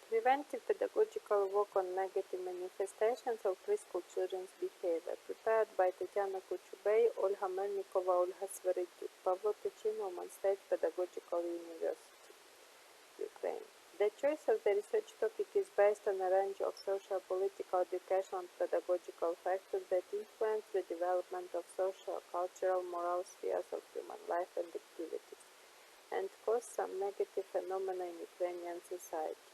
Preventive pedagogical work on negative manifestations of preschool children's behavior, prepared by Tetiana Kochubei, Olha, Melnykova, Olha, Svyrydiuk, Pavlo, Tychyna, Uman State Pedagogical University, Ukraine. The choice of the research topic is based on a range of social, political, educational, and pedagogical factors that influence the development of social, cultural, moral spheres of human life and activities, and cause some negative phenomena in Ukrainian society.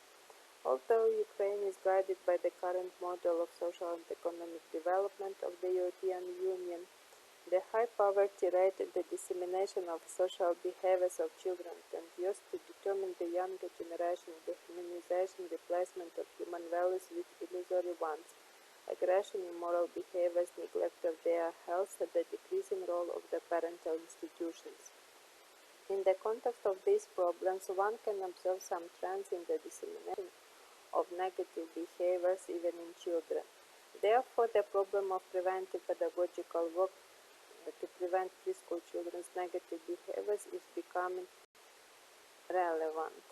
Although Ukraine is guided by the current model of social and economic development of the European Union, the high poverty rate and the dissemination of social behaviors of children and youth to determine the younger generation, the humanization, replacement of human values with illusory ones, aggression, immoral behaviors, neglect of their health, and the decreasing role of the parental institutions. In the context of these problems, one can observe some trends in the dissemination of negative behaviors even in children. Therefore, the problem of preventive pedagogical work to prevent preschool children's negative behaviors is becoming relevant.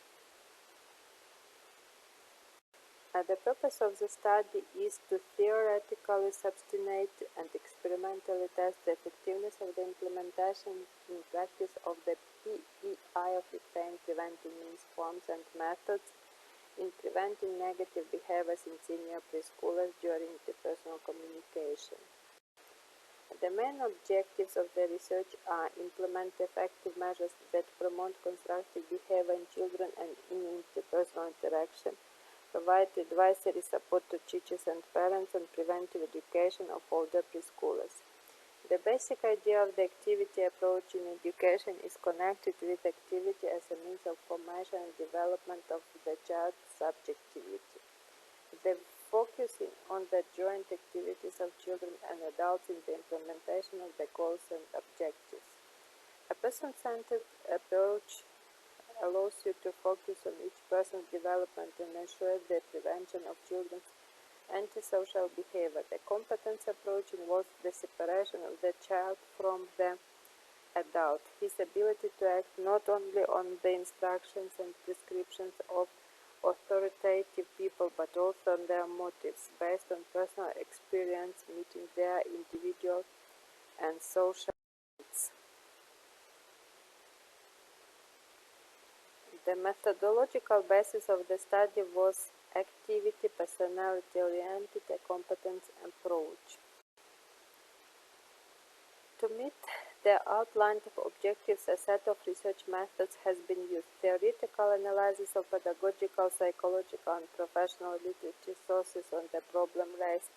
The purpose of the study is to theoretically substantiate and experimentally test the effectiveness of the implementation in practice of the PEI of Ukraine preventing means, forms, and methods in preventing negative behaviors in senior preschoolers during interpersonal communication. The main objectives of the research are implement effective measures that promote constructive behavior in children and in interpersonal interaction, provide advisory support to teachers and parents, and preventive education of older preschoolers. The basic idea of the activity approach in education is connected with activity as a means of formation and development of the child's subjectivity. The focusing on the joint activities of children and adults in the implementation of the goals and objectives. A person-centered approach allows you to focus on each person's development and ensure the prevention of children's antisocial behavior. The competence approach involves the separation of the child from the adult, his ability to act not only on the instructions and prescriptions of authoritative people but also on their motives, based on personal experience, meeting their individual and social needs. The methodological basis of the study was activity, personality-oriented, a competence approach. To meet the outlined objectives, a set of research methods has been used: theoretical analysis of pedagogical, psychological, and professional literature sources on the problem raised,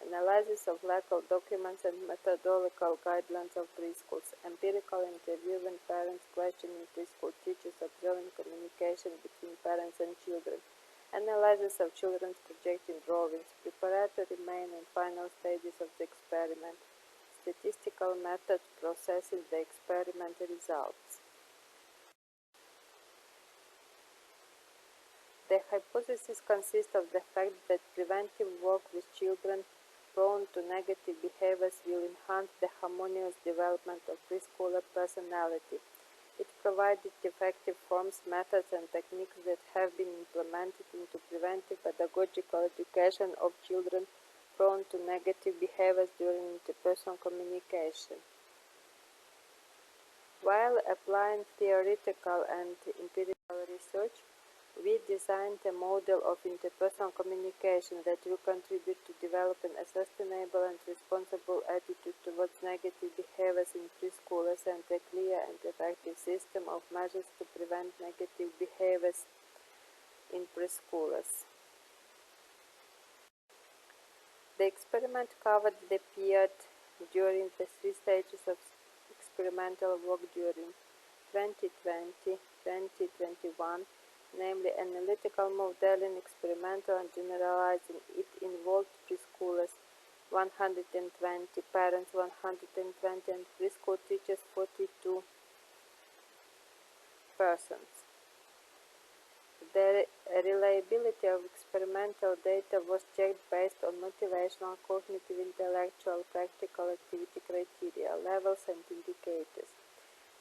analysis of legal documents and methodological guidelines of preschools, empirical interviewing parents, questioning preschool teachers, observing communication between parents and children, analysis of children's projecting drawings, preparatory, main, and final stages of the experiment, statistical method processing the experiment results. The hypothesis consists of the fact that preventive work with children prone to negative behaviors will enhance the harmonious development of preschooler personality. It provided effective forms, methods, and techniques that have been implemented into preventive pedagogical education of children prone to negative behaviors during interpersonal communication. While applying theoretical and empirical research, we designed a model of interpersonal communication that will contribute to developing a sustainable and responsible attitude towards negative behaviors in preschoolers and a clear and effective system of measures to prevent negative behaviors in preschoolers. The experiment covered the period during the 3 stages of experimental work during 2020-2021, namely analytical modeling, experimental and generalizing. It involved preschoolers 120, parents 120, and preschool teachers 42 persons. The reliability of experimental data was checked based on motivational, cognitive, intellectual, practical activity criteria, levels, and indicators.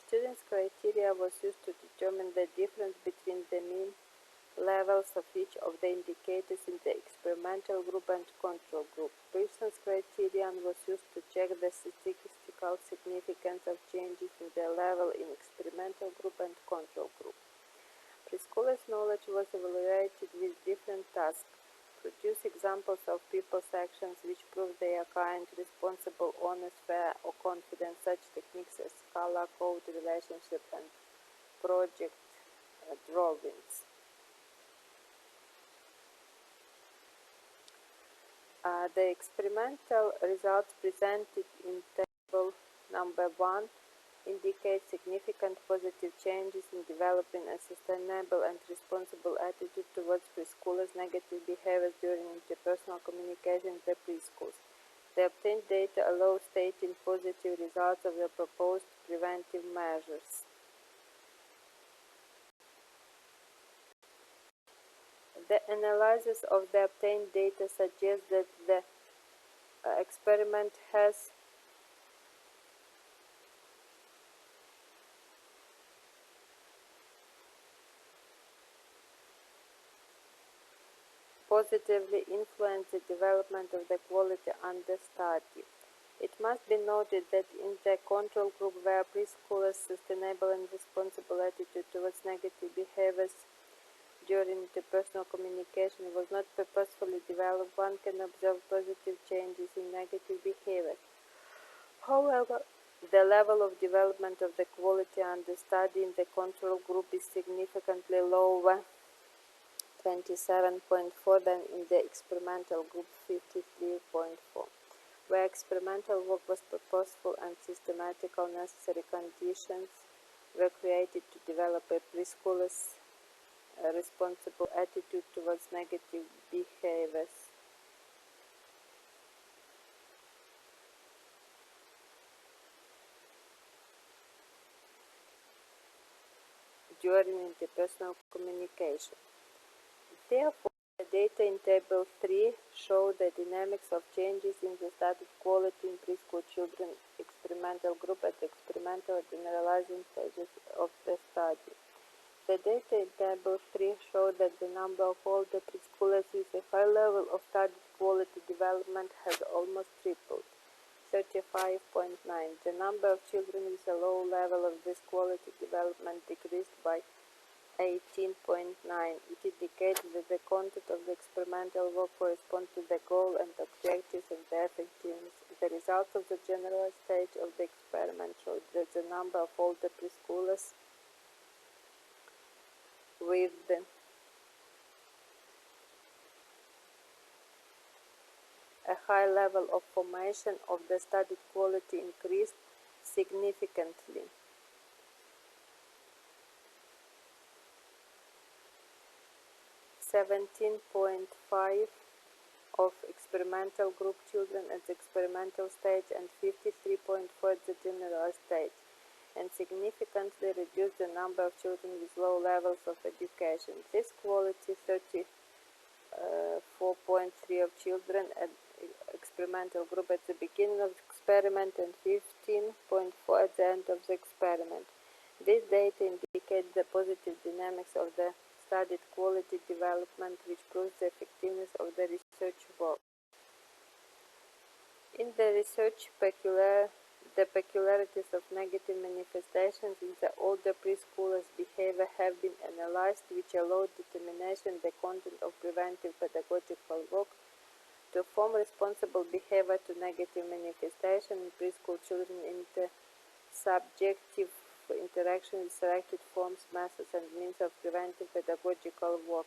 Students' criteria was used to determine the difference between the mean levels of each of the indicators in the experimental group and control group. Pearson's criterion was used to check the statistical significance of changes in the level in experimental group and control group. Preschoolers' knowledge was evaluated with different tasks. Produce examples of people's actions which prove they are kind, responsible, honest, fair, or confident. Such techniques as color code, relationship, and project drawings. The experimental results presented in table number 1 indicate significant positive changes in developing a sustainable and responsible attitude towards preschoolers' negative behaviors during interpersonal communication in the preschools. The obtained data allow stating positive results of the proposed preventive measures. The analysis of the obtained data suggests that the experiment has positively influenced the development of the quality under study. It must be noted that in the control group where preschoolers' sustainable and responsible attitude towards negative behaviors during interpersonal communication was not purposefully developed, one can observe positive changes in negative behavior. However, the level of development of the quality under study in the control group is significantly lower, 27.4, than in the experimental group, 53.4. Where experimental work was purposeful and systematic, all necessary conditions were created to develop a preschooler's responsible attitude towards negative behaviors. During interpersonal communication. Therefore, the data in Table 3 show the dynamics of changes in the studied quality in preschool children experimental group at the experimental generalizing stages of the study. The data in Table 3 show that the number of older preschoolers with a high level of studied quality development has almost tripled, 35.9. The number of children with a low level of this quality development decreased by 18.9. It indicates that the content of the experimental work corresponds to the goal and objectives and the effectiveness. The results of the general stage of the experiment showed that the number of older preschoolers with a high level of formation of the studied quality increased significantly. .5 of experimental group children at the experimental stage and 53.4 at the general stage, and significantly reduced the number of children with low levels of education. This quality, 34.3 of children at experimental group at the beginning of the experiment and 15.4 at the end of the experiment. This data indicates the positive dynamics of the studied quality development, which proves the effectiveness of the research work. In the research, the peculiarities of negative manifestations in the older preschoolers' behavior have been analyzed, which allowed determination the content of preventive pedagogical work to form responsible behavior to negative manifestation in preschool children in the subjective interaction with selected forms, methods, and means of preventive pedagogical work.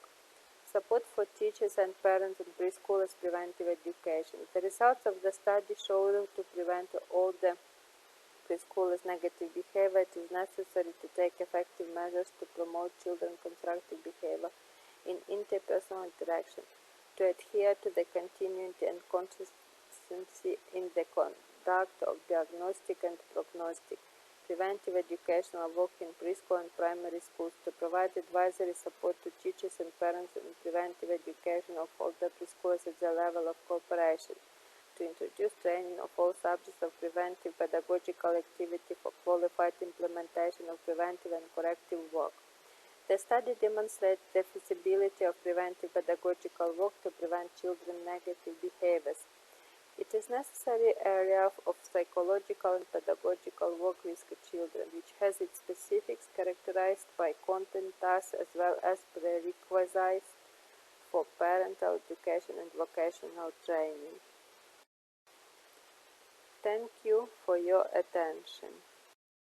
Support for teachers and parents in preschoolers' preventive education. The results of the study show that to prevent all the preschoolers' negative behavior, it is necessary to take effective measures to promote children's constructive behavior in interpersonal interaction, to adhere to the continuity and consistency in the conduct of diagnostic and prognostic preventive educational work in preschool and primary schools, to provide advisory support to teachers and parents in preventive education of older preschoolers at the level of cooperation, to introduce training of all subjects of preventive pedagogical activity for qualified implementation of preventive and corrective work. The study demonstrates the feasibility of preventive pedagogical work to prevent children's negative behaviors. It is a necessary area of psychological and pedagogical work with children, which has its specifics characterized by content tasks as well as prerequisites for parental education and vocational training. Thank you for your attention.